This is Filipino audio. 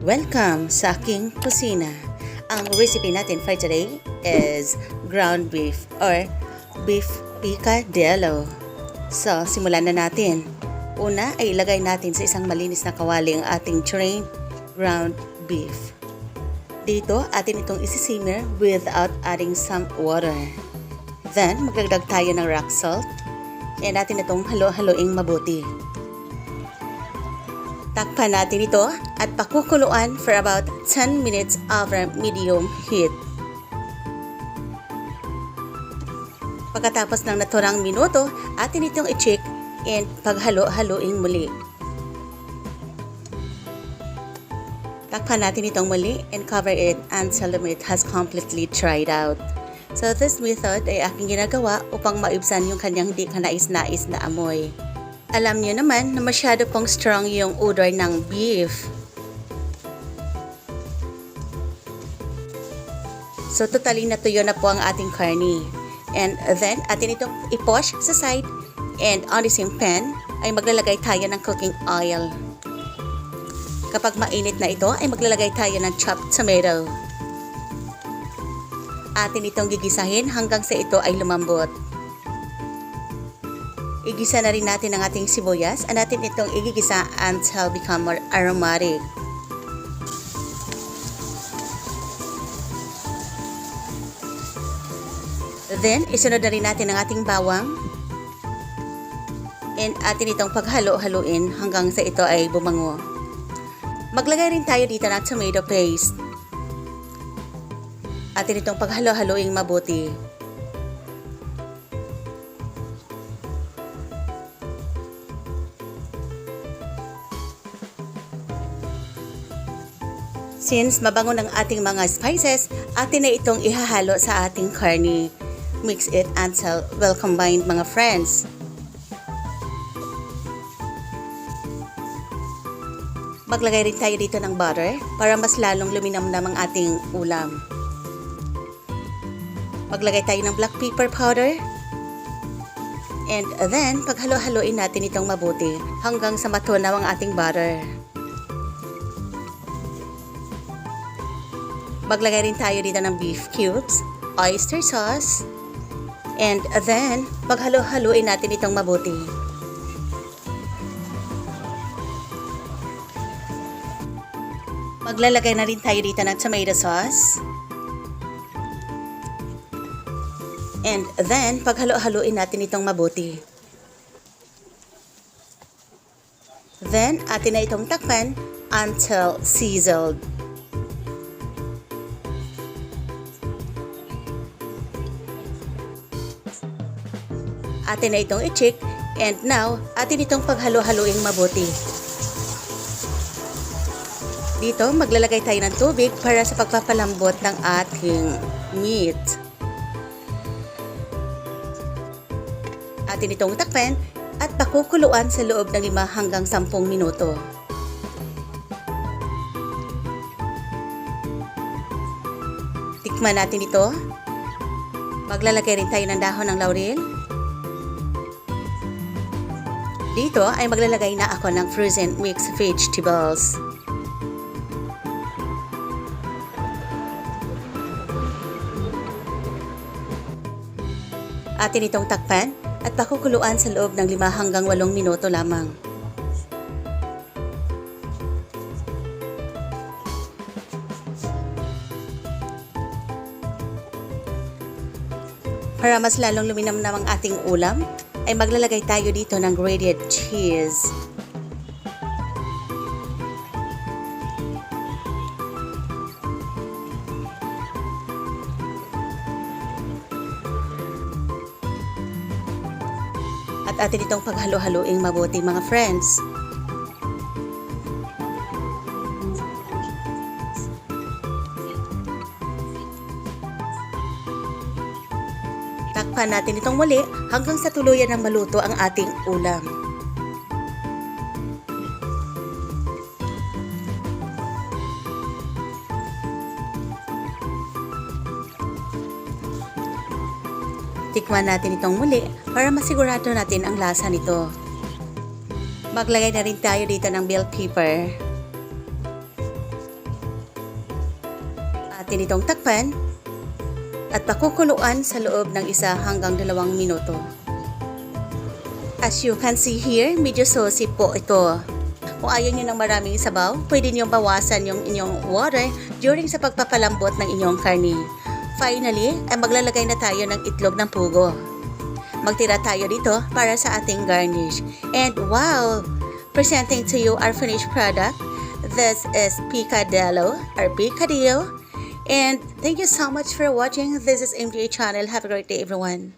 Welcome sa aking kusina. Ang recipe natin for today is ground beef or beef picadillo. So, simulan na natin. Una ay ilagay natin sa isang malinis na kawali ang ating drained ground beef. Dito, atin itong isisimmer without adding some water. Then, magdagdag tayo ng rock salt and natin itong halo-haloing mabuti. Takpan natin ito at pakukuluan for about 10 minutes over medium heat. Pagkatapos ng naturang minuto, atin itong i-check and paghalo-haloing muli. Takpan natin itong muli and cover it until the meat has completely dried out. So this method ay aking ginagawa upang maibsan yung kanyang di kanais-nais na amoy. Alam niyo naman na masyado pong strong yung odor ng beef. So totally natuyo na po ang ating karni. And then atin itong i-poach sa side and on the same pan ay maglalagay tayo ng cooking oil. Kapag mainit na ito ay maglalagay tayo ng chopped tomato. Atin itong gigisahin hanggang sa ito ay lumambot. Igisa na rin natin ang ating sibuyas at natin itong igigisa until become more aromatic. Then, isunod na rin natin ang ating bawang and atin itong paghalo-haluin hanggang sa ito ay bumango. Maglagay rin tayo dito ng tomato paste. Atin itong paghalo-haluing mabuti. Since mabango ng ating mga spices, atin na itong ihahalo sa ating karni. Mix it until well combined mga friends. Maglagay rin tayo dito ng butter para mas lalong luminamnam ang ating ulam. Maglagay tayo ng black pepper powder. And then, paghalo-haloin natin itong mabuti hanggang sa matunaw ang ating butter. Maglagay rin tayo dito ng beef cubes, oyster sauce, and then, paghalo-haloin natin itong mabuti. Maglalagay na rin tayo dito ng tomato sauce. And then, paghalo-haloin natin itong mabuti. Then, atin na itong takpan until seasoned. Atin na itong i-check and now, atin itong paghalo-haloing mabuti. Dito, maglalagay tayo ng tubig para sa pagpapalambot ng ating meat. Atin itong takpan at pakukuluan sa loob ng 5 hanggang 10 minuto. Tikman natin ito. Maglalagay rin tayo ng dahon ng laurel. Dito ay maglalagay na ako ng frozen mixed vegetables. Atin itong takpan at pakukuluan sa loob ng 5 hanggang 8 minuto lamang. Para mas lalong luminamnam ang ating ulam, ay maglalagay tayo dito ng grated cheese. At atin itong paghalo-haloing mabuti mga friends. Takpan natin itong muli hanggang sa tuluyan ng maluto ang ating ulam. Tikman natin itong muli para masigurado natin ang lasa nito. Maglagay na rin tayo dito ng bell pepper. Atin itong takpan at pakukuluan sa loob ng 1 hanggang 2 minuto. As you can see here, medyo saucy po ito. Kung ayaw nyo ng maraming sabaw, pwede nyo bawasan yung inyong water during sa pagpapalambot ng inyong karni. Finally, ay maglalagay na tayo ng itlog ng pugo. Magtira tayo dito para sa ating garnish. And wow! Presenting to you our finished product. This is picadillo or picadillo. And thank you so much for watching. This is MJ Channel. Have a great day, everyone.